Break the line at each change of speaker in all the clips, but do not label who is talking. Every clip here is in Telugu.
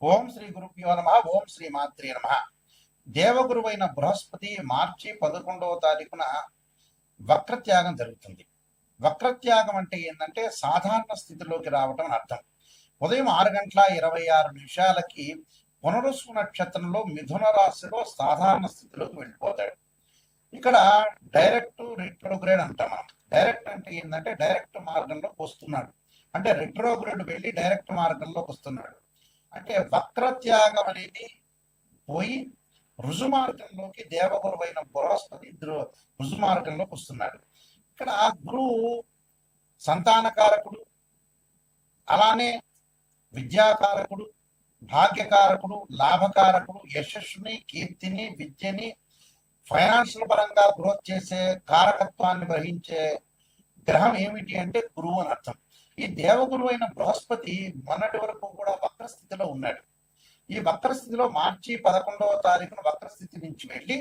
ఓం శ్రీ గురుభ్యో నమ. ఓం శ్రీ మాత్రే నమ. దేవగురువైన బృహస్పతి మార్చి 11వ తారీఖున వక్రత్యాగం జరుగుతుంది. వక్రత్యాగం అంటే ఏంటంటే సాధారణ స్థితిలోకి రావటం అని అర్థం. ఉదయం 6:26 పునరుసు నక్షత్రంలో మిథున రాశిలో సాధారణ స్థితిలోకి వెళ్ళిపోతాడు. ఇక్కడ డైరెక్ట్ రిట్రోగ్రేడ్ అంటాం మనం. డైరెక్ట్ అంటే ఏంటంటే డైరెక్ట్ మార్గంలోకి వస్తున్నాడు, అంటే రిట్రోగ్రేడ్ వెళ్ళి డైరెక్ట్ మార్గంలోకి వస్తున్నాడు. అంటే వక్రత్యాగం అనేది పోయి రుజుమార్గంలోకి దేవగురువైన బృహస్పతి రుజుమార్గంలోకి వస్తున్నాడు. ఇక్కడ గురువు సంతానకారకుడు, అలానే విద్యాకారకుడు, భాగ్యకారకుడు, లాభకారకుడు, యశస్సుని, కీర్తిని, విద్యని, ఫైనాన్షియల్ పరంగా గ్రోత్ చేసే కారకత్వాన్ని వహించే గ్రహం ఏమిటి అంటే గురువు అని అర్థం. ఈ దేవగురువు అయిన బృహస్పతి మొన్నటి వరకు కూడా వక్రస్థితిలో ఉన్నాడు. ఈ వక్రస్థితిలో మార్చి 11వ తారీఖున వక్రస్థితి నుంచి వెళ్ళి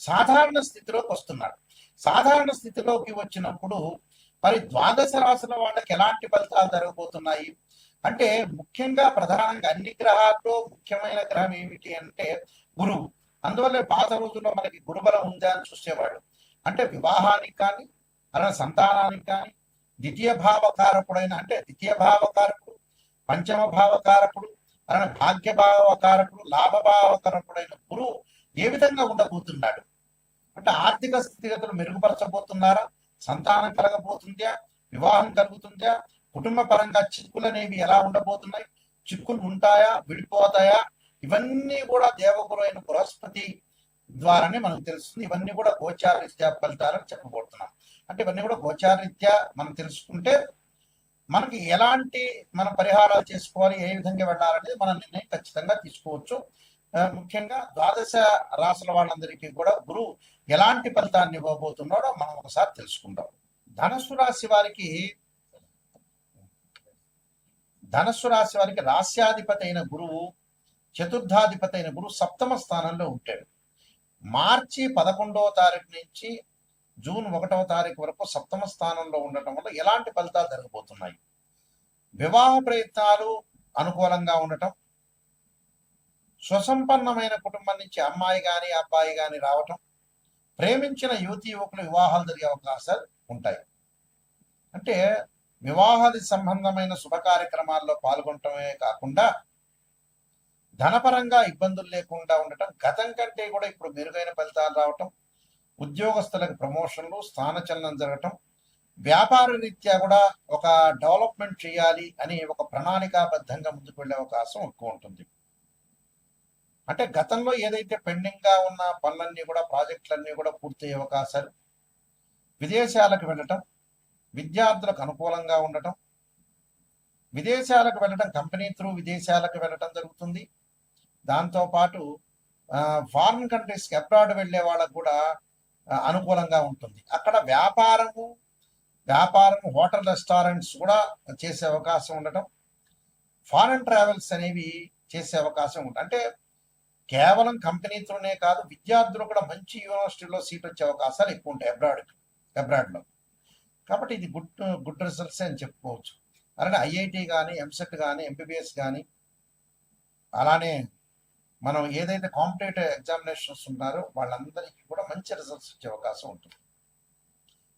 సాధారణ స్థితిలోకి వస్తున్నాడు. సాధారణ స్థితిలోకి వచ్చినప్పుడు మరి ద్వాదశ రాశుల వాళ్ళకి ఎలాంటి ఫలితాలు జరగబోతున్నాయి అంటే, ముఖ్యంగా ప్రధానంగా అన్ని గ్రహాల్లో ముఖ్యమైన గ్రహం ఏమిటి అంటే గురువు. అందువల్ల పాత రోజుల్లో మనకి గురుబలం ఉందా అని చూసేవాడు. అంటే వివాహానికి కానీ అలా సంతానానికి కానీ ద్వితీయ భావకారకుడైన, అంటే ద్వితీయ భావకారకుడు, పంచమ భావకారకుడు, అలానే భాగ్య భావకారకుడు, లాభభావకారకుడైన గురువు ఏ విధంగా ఉండబోతున్నాడు అంటే ఆర్థిక స్థితిగతులు మెరుగుపరచబోతున్నారా, సంతానం కలగబోతుందా, వివాహం కలుగుతుందా, కుటుంబ పరంగా చిక్కులు అనేవి ఎలా ఉండబోతున్నాయి, చిక్కులు ఉంటాయా, విడిపోతాయా, ఇవన్నీ కూడా దేవగురు అయిన బృహస్పతి ద్వారానే మనకు తెలుస్తుంది. ఇవన్నీ కూడా గోచారరీత్యా ఫలితాలని చెప్పబోతున్నాం. అంటే ఇవన్నీ కూడా గోచారరీత్యా మనం తెలుసుకుంటే మనకి ఎలాంటి మన పరిహారాలు చేసుకోవాలి, ఏ విధంగా వెళ్ళాలనేది మన నిర్ణయం ఖచ్చితంగా తీసుకోవచ్చు. ముఖ్యంగా ద్వాదశ రాశుల వాళ్ళందరికీ కూడా గురువు ఎలాంటి ఫలితాన్ని ఇవ్వబోతున్నాడో మనం ఒకసారి తెలుసుకుందాం. ధనుస్సు రాశి వారికి రాశ్యాధిపతి అయిన గురువు, చతుర్థాధిపతి అయిన గురువు సప్తమ స్థానంలో ఉంటాడు. మార్చి 11వ తారీఖు నుంచి జూన్ 1వ తారీఖు వరకు సప్తమ స్థానంలో ఉండటం వల్ల ఎలాంటి ఫలితాలు జరగబోతున్నాయి? వివాహ ప్రయత్నాలు అనుకూలంగా ఉండటం, సుసంపన్నమైన కుటుంబం నుంచి అమ్మాయి కానీ అబ్బాయి కానీ రావటం, ప్రేమించిన యువతి యువకులు వివాహాలు జరిగే అవకాశాలు ఉంటాయి. అంటే వివాహాది సంబంధమైన శుభ కార్యక్రమాల్లో పాల్గొనటమే కాకుండా ధనపరంగా ఇబ్బందులు లేకుండా ఉండటం, గతం కంటే కూడా ఇప్పుడు మెరుగైన ఫలితాలు రావటం, ఉద్యోగస్తులకు ప్రమోషన్లు, స్థానచలనం జరగటం, వ్యాపార రీత్యా కూడా ఒక డెవలప్మెంట్ చేయాలి అని ఒక ప్రణాళికాబద్ధంగా ముందుకు వెళ్ళే అవకాశం ఎక్కువ ఉంటుంది. అంటే గతంలో ఏదైతే పెండింగ్ గా ఉన్న పనులన్నీ కూడా, ప్రాజెక్టులన్నీ కూడా పూర్తయ్యే అవకాశాలు, విదేశాలకు వెళ్ళటం, విద్యార్థులకు అనుకూలంగా ఉండటం, విదేశాలకు వెళ్ళటం, కంపెనీ త్రూ విదేశాలకు వెళ్ళటం జరుగుతుంది. దాంతోపాటు ఫారిన్ కంట్రీస్కి అబ్రాడ్ వెళ్ళే వాళ్ళకు కూడా అనుకూలంగా ఉంటుంది. అక్కడ వ్యాపారము హోటల్ రెస్టారెంట్స్ కూడా చేసే అవకాశం ఉండటం, ఫారెన్ ట్రావెల్స్ అనేవి చేసే అవకాశం ఉంటుంది. అంటే కేవలం కంపెనీతోనే కాదు, విద్యార్థులు కూడా మంచి యూనివర్సిటీలో సీట్ వచ్చే అవకాశాలు ఎక్కువ ఉంటాయి అబ్రాడ్లో. కాబట్టి ఇది గుడ్ రిజల్ట్స్ అని చెప్పుకోవచ్చు. అలానే ఐఐటి కానీ, ఎంసెట్ కానీ, ఎంబీబీఎస్ కానీ, అలానే మనం ఏదైతే కాంపిటేటివ్ ఎగ్జామినేషన్స్ ఉన్నారో వాళ్ళందరికీ కూడా మంచి రిజల్ట్స్ వచ్చే అవకాశం ఉంటుంది.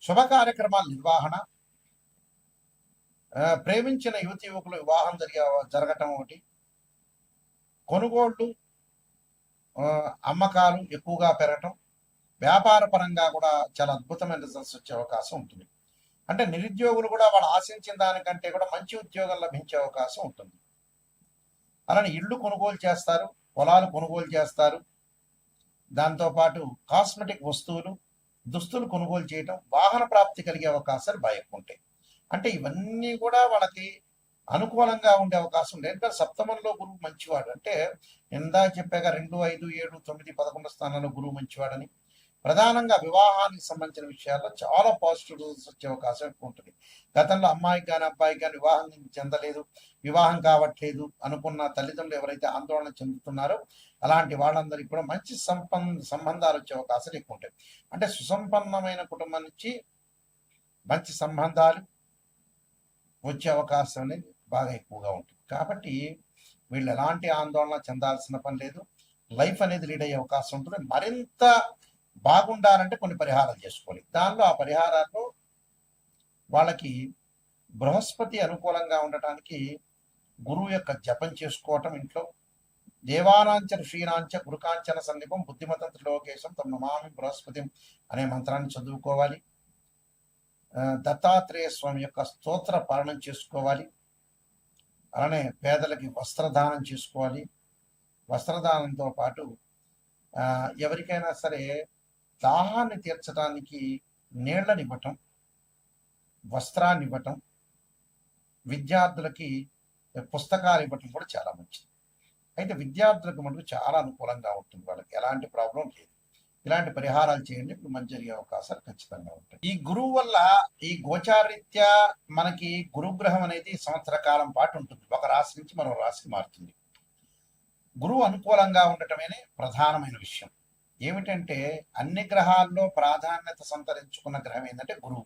శుభ కార్యక్రమాల నిర్వహణ, ప్రేమించిన యువతి యువకులు వివాహం జరగటం ఒకటి, కొనుగోళ్లు, అమ్మకాలు ఎక్కువగా పెరగటం, వ్యాపార పరంగా కూడా చాలా అద్భుతమైన రిజల్ట్స్ వచ్చే అవకాశం ఉంటుంది. అంటే నిరుద్యోగులు కూడా వాళ్ళు ఆశించిన దానికంటే కూడా మంచి ఉద్యోగం లభించే అవకాశం ఉంటుంది. అలానే ఇళ్ళు కొనుగోలు చేస్తారు, పొలాలు కొనుగోలు చేస్తారు. దాంతోపాటు కాస్మెటిక్ వస్తువులు, దుస్తులు కొనుగోలు చేయటం, వాహన ప్రాప్తి కలిగే అవకాశాలు బాగా ఎక్కువ ఉంటాయి. అంటే ఇవన్నీ కూడా వాళ్ళకి అనుకూలంగా ఉండే అవకాశం ఉంది. ఎందుకంటే సప్తమంలో గురువు మంచివాడు. అంటే ఇందాక చెప్పాక 2, 5, 7, 9, 11 స్థానాల్లో గురువు మంచివాడని. ప్రధానంగా వివాహానికి సంబంధించిన విషయాల్లో చాలా పాజిటివ్ రిజల్ట్స్ వచ్చే అవకాశం ఎక్కువ ఉంటుంది. గతంలో అమ్మాయికి కానీ అబ్బాయికి కానీ వివాహం చెందలేదు, వివాహం కావట్లేదు అనుకున్న తల్లిదండ్రులు ఎవరైతే ఆందోళన చెందుతున్నారో అలాంటి వాళ్ళందరికీ కూడా మంచి సంబంధాలు వచ్చే అవకాశాలు ఎక్కువ ఉంటాయి. అంటే సుసంపన్నమైన కుటుంబం నుంచి మంచి సంబంధాలు వచ్చే అవకాశం అనేది బాగా ఎక్కువగా ఉంటుంది. కాబట్టి వీళ్ళు ఎలాంటి ఆందోళన చెందాల్సిన పని లేదు. లైఫ్ అనేది లీడ్ అయ్యే అవకాశం ఉంటుంది. మరింత బాగుండాలంటే కొన్ని పరిహారాలు చేసుకోవాలి. దానిలో ఆ పరిహారాల్లో వాళ్ళకి బృహస్పతి అనుకూలంగా ఉండటానికి గురువు యొక్క జపం చేసుకోవటం, ఇంట్లో దేవానాంచ ఋషీనాంచ గురుకాంచన సన్నిపం బుద్ధిమతం త్రిలోకేశం తమ నమామి బృహస్పతి అనే మంత్రాన్ని చదువుకోవాలి. దత్తాత్రేయ స్వామి యొక్క స్తోత్ర పాలనం చేసుకోవాలి. అలానే పేదలకి వస్త్రదానం చేసుకోవాలి. వస్త్రదానంతో పాటు ఎవరికైనా సరే దాహాన్ని తీర్చడానికి నీళ్లను ఇవ్వటం, వస్త్రాన్ని ఇవ్వటం, విద్యార్థులకి పుస్తకాలు ఇవ్వటం కూడా చాలా మంచిది. అయితే విద్యార్థులకు మటుకు చాలా అనుకూలంగా ఉంటుంది, వాళ్ళకి ఎలాంటి ప్రాబ్లం లేదు. ఇలాంటి పరిహారాలు చేయండి, ఇప్పుడు మంచి జరిగే అవకాశాలు ఖచ్చితంగా ఉంటాయి. ఈ గురువు వల్ల ఈ గోచారీత్యా మనకి గురుగ్రహం అనేది సంవత్సర కాలం పాటు ఉంటుంది. ఒక రాశి నుంచి మరో రాశికి మారుతుంది. గురువు అనుకూలంగా ఉండటమే ప్రధానమైన విషయం. ఏమిటంటే అన్ని గ్రహాల్లో ప్రాధాన్యత సంతరించుకున్న గ్రహం ఏంటంటే గురువు.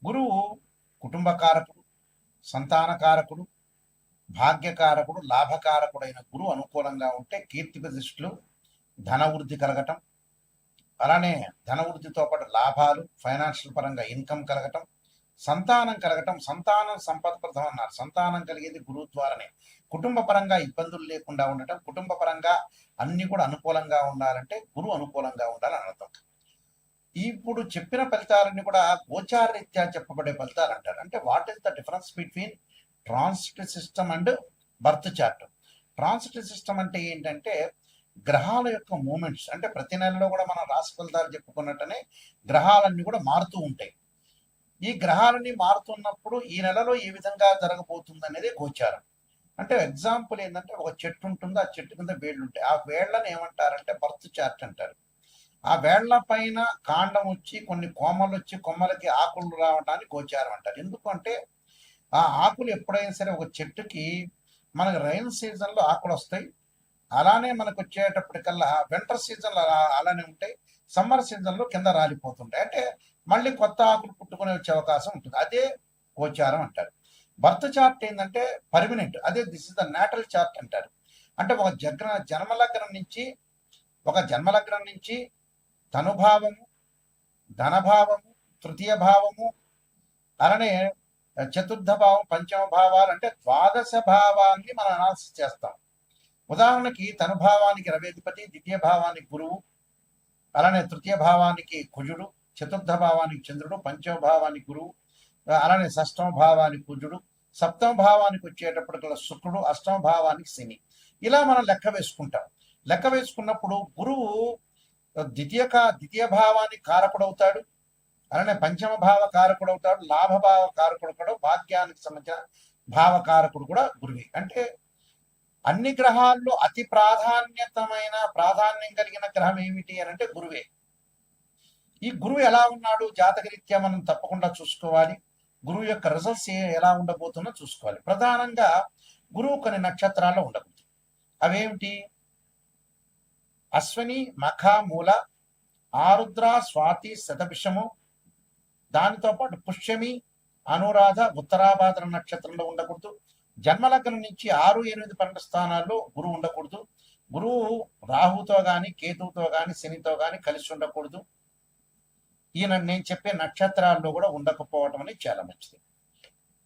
గురువు కుటుంబకారకుడు, సంతానకారకుడు, భాగ్యకారకుడు, లాభకారకుడైన గురువు అనుకూలంగా ఉంటే కీర్తి ప్రతిష్టలు, ధనవృద్ధి కలగటం, అలానే ధనవృద్ధితో పాటు లాభాలు, ఫైనాన్షియల్ పరంగా ఇన్కమ్ కలగటం, సంతానం కలగటం. సంతానం సంపదప్రదం అన్నారు. సంతానం కలిగేది గురువు ద్వారానే. కుటుంబ పరంగా ఇబ్బందులు లేకుండా ఉండటం, కుటుంబ పరంగా అన్ని కూడా అనుకూలంగా ఉండాలంటే గురువు అనుకూలంగా ఉండాలని అర్థం. ఇప్పుడు చెప్పిన ఫలితాలన్నీ కూడా గోచారరీత్యా చెప్పబడే ఫలితాలు అంటారు. అంటే what is the difference between transit system and birth chart? Transit system అంటే ఏంటంటే గ్రహాల యొక్క మూమెంట్స్. అంటే ప్రతి నెలలో కూడా మనం రాశి ఫలితాలు చెప్పుకున్నట్టనే గ్రహాలన్నీ కూడా మారుతూ ఉంటాయి. ఈ గ్రహాలన్నీ మారుతున్నప్పుడు ఈ నెలలో ఏ విధంగా జరగబోతుంది అనేది గోచారం. అంటే ఎగ్జాంపుల్ ఏంటంటే ఒక చెట్టు ఉంటుంది, ఆ చెట్టు కింద వేళ్ళు ఉంటాయి. ఆ వేళ్లను ఏమంటారంటే బర్త్ చార్ట్ అంటారు. ఆ వేళ్ల పైన కాండం వచ్చి కొన్ని కొమ్మలు వచ్చి కొమ్మలకి ఆకులు రావడానికి గోచారం అంటారు. ఎందుకంటే ఆ ఆకులు ఎప్పుడైనా సరే ఒక చెట్టుకి మనకు రైన్ సీజన్లో ఆకులు వస్తాయి, అలానే మనకు వచ్చేటప్పటికల్లా వింటర్ సీజన్లో అలానే ఉంటాయి, సమ్మర్ సీజన్లో కింద రాలిపోతుంటాయి. అంటే మళ్ళీ కొత్త ఆకులు పుట్టుకునే వచ్చే అవకాశం ఉంటుంది. అదే గోచారం అంటారు. బర్త్ చార్ట్ ఏంటంటే పర్మనెంట్. అదే this is the natal chart అంటారు. అంటే ఒక జన్మలగ్నం నుంచి తనుభావము, ధనభావము, తృతీయ భావము, అలానే చతుర్థ భావం, పంచమ భావాలు అంటే ద్వాదశ భావాన్ని మనం అనాలిసిస్ చేస్తాం. ఉదాహరణకి తనుభావానికి రవేధిపతి, ద్వితీయ భావానికి గురువు, అలానే తృతీయ భావానికి కుజుడు, చతుర్థ భావానికి చంద్రుడు, పంచమ భావానికి గురువు, అలానే షష్టమ భావానికి కుజుడు, సప్తమ భావానికి వచ్చేటప్పటికల్లా శుక్రుడు, అష్టమ భావానికి శని. ఇలా మనం లెక్క వేసుకుంటాం. లెక్క వేసుకున్నప్పుడు గురువు ద్వితీయ భావానికి కారకుడవుతాడు, అలానే పంచమ భావ కారకుడు అవుతాడు, లాభభావ కారకుడు కూడా, భాగ్యానికి సంబంధించిన భావకారకుడు కూడా గురువే. అంటే అన్ని గ్రహాల్లో అతి ప్రాధాన్యం కలిగిన గ్రహం ఏమిటి అని అంటే గురువే. ఈ గురువు ఎలా ఉన్నాడు జాతకరీత్యా మనం తప్పకుండా చూసుకోవాలి. గురువు యొక్క రిజల్ట్స్ ఎలా ఉండబోతుందో చూసుకోవాలి. ప్రధానంగా గురువు కొన్ని నక్షత్రాల్లో ఉండబోతుంది. అవేమిటి? అశ్విని, మఖ, మూల, ఆరుద్ర, స్వాతి, శతభిషము, దానితో పాటు పుష్యమి, అనురాధ, ఉత్తరాభాద్ర నక్షత్రంలో ఉండకూడదు. జన్మలగ్నం నుంచి 6, 8, 12 స్థానాల్లో గురువు ఉండకూడదు. గురువు రాహుతో గాని, కేతువుతో గాని, శనితో గాని కలిసి ఉండకూడదు. ఈయన నేను చెప్పే నక్షత్రాల్లో కూడా ఉండకపోవడం అనేది చాలా మంచిది.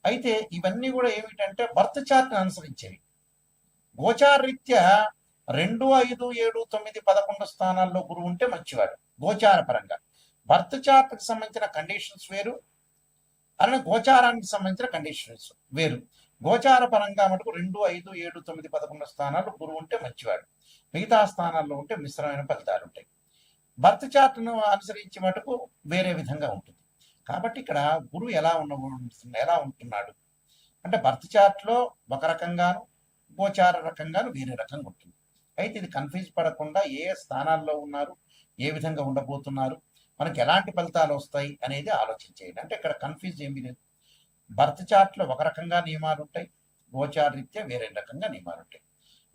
అయితే ఇవన్నీ కూడా ఏమిటంటే బర్త్ చార్ట్ అనుసరించేవి. గోచారరీత్యా 2, 5, 7, 9, 11 స్థానాల్లో గురువు ఉంటే మంచివాడు గోచార పరంగా. బర్త్ చార్ట్కి సంబంధించిన కండిషన్స్ వేరు, అలానే గోచారానికి సంబంధించిన కండిషన్స్ వేరు. గోచార పరంగా మటుకు 2, 5, 7, 9, 11 స్థానాలు గురువు ఉంటే మంచివాడు. మిగతా స్థానాల్లో ఉంటే మిశ్రమైన ఫలితాలు ఉంటాయి. బర్త్ చార్ట్ను అనుసరించి మటుకు వేరే విధంగా ఉంటుంది. కాబట్టి ఇక్కడ గురువు ఎలా ఉంటున్నాడు అంటే బర్త్ చార్ట్లో ఒక రకంగాను, గోచార రకంగాను వేరే రకంగా ఉంటుంది. అయితే ఇది కన్ఫ్యూజ్ పడకుండా ఏ స్థానాల్లో ఉన్నారు, ఏ విధంగా ఉండబోతున్నారు, మనకి ఎలాంటి ఫలితాలు వస్తాయి అనేది ఆలోచించేయండి. అంటే ఇక్కడ కన్ఫ్యూజ్ ఏమీ లేదు. బర్త్ చార్ట్లో ఒక రకంగా నియమాలు ఉంటాయి, గోచార రీత్యా వేరే రకంగా నియమాలు ఉంటాయి.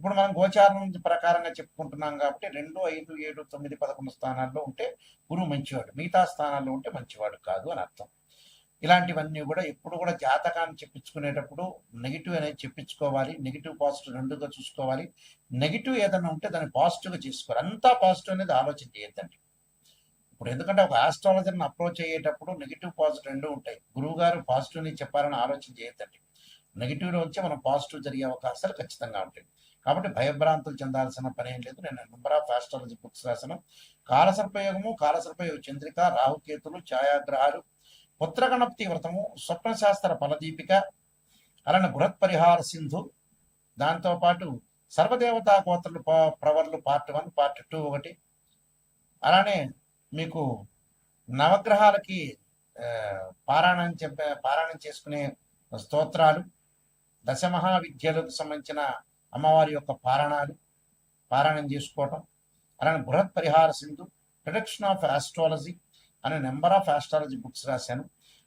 ఇప్పుడు మనం గోచారం ప్రకారంగా చెప్పుకుంటున్నాం కాబట్టి 2, 5, 7, 9, 11 స్థానాల్లో ఉంటే గురువు మంచివాడు, మిగతా స్థానాల్లో ఉంటే మంచివాడు కాదు అని అర్థం. ఇలాంటివన్నీ కూడా ఎప్పుడు కూడా జాతకాన్ని చెప్పించుకునేటప్పుడు నెగిటివ్ అనేది చెప్పించుకోవాలి. నెగిటివ్ పాజిటివ్ రెండుగా చూసుకోవాలి. నెగిటివ్ ఏదైనా ఉంటే దాన్ని పాజిటివ్గా చేసుకోవాలి. అంతా పాజిటివ్ అనేది ఆలోచన చేయొద్దండి. ఇప్పుడు ఎందుకంటే ఒక ఆస్ట్రాలజర్ని అప్రోచ్ అయ్యేటప్పుడు నెగిటివ్ పాజిటివ్ రెండు ఉంటాయి. గురువు గారు పాజిటివ్ని చెప్పారని ఆలోచన చేయొద్దండి. నెగిటివ్లో వచ్చి మనం పాజిటివ్ జరిగే అవకాశాలు ఖచ్చితంగా ఉంటాయి. కాబట్టి భయభ్రాంతులు చెందాల్సిన పని ఏం లేదు. నేను నెంబర్ ఆఫ్ ఆస్ట్రాలజీ బుక్స్ రాశాను. కాలసర్పయోగము, కాలసర్పయోగ చంద్రిక, రాహుకేతులు, ఛాయాగ్రహాలు, పుత్రగణపతి వ్రతము, స్వప్నశాస్త్ర ఫలదీపిక, అలానే బృహత్ పరిహార సింధు, దాంతోపాటు సర్వదేవతా గోత్రులు ప్రవర్లు పార్ట్ 1, పార్ట్ 2 ఒకటి, అలానే మీకు నవగ్రహాలకి పారాయణం చేసుకునే స్తోత్రాలు, దశమహావిద్యలకు సంబంధించిన అమ్మవారి యొక్క పారాయణం చేసుకోవటం, అలానే బృహత్ పరిహార సింధు, ప్రొడక్షన్ ఆఫ్ ఆస్ట్రాలజీ అనే నెంబర్ ఆఫ్ ఆస్ట్రాలజీ బుక్స్ రాశాను.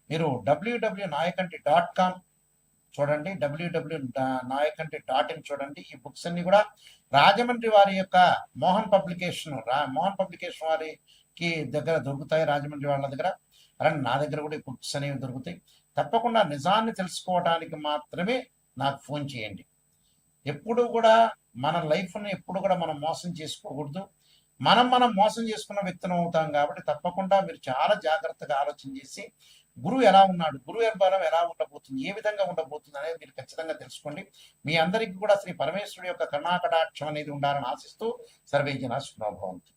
మీరు www.nayakanti.com చూడండి, www.nayakanti.in చూడండి. ఈ బుక్స్ అన్ని కూడా రాజమండ్రి వారి యొక్క మోహన్ పబ్లికేషన్ వారికి దగ్గర దొరుకుతాయి, రాజమండ్రి వాళ్ళ దగ్గర. అలానే నా దగ్గర కూడా ఈ బుక్స్ అనేవి దొరుకుతాయి. తప్పకుండా నిజాన్ని తెలుసుకోవడానికి మాత్రమే నాకు ఫోన్ చేయండి. ఎప్పుడు కూడా మన లైఫ్ని ఎప్పుడు కూడా మనం మోసం చేసుకోకూడదు. మనం మోసం చేసుకున్న వ్యక్తులం అవుతాం. కాబట్టి తప్పకుండా మీరు చాలా జాగ్రత్తగా ఆలోచన చేసి గురువు ఎలా ఉన్నాడు, గురువు బలం ఎలా ఉండబోతుంది, ఏ విధంగా ఉండబోతుంది అనేది మీరు ఖచ్చితంగా తెలుసుకోండి. మీ అందరికీ కూడా శ్రీ పరమేశ్వరుడి యొక్క కరుణాకటాక్షం అనేది ఉండాలని ఆశిస్తూ సర్వేజన శుభాభవంతు.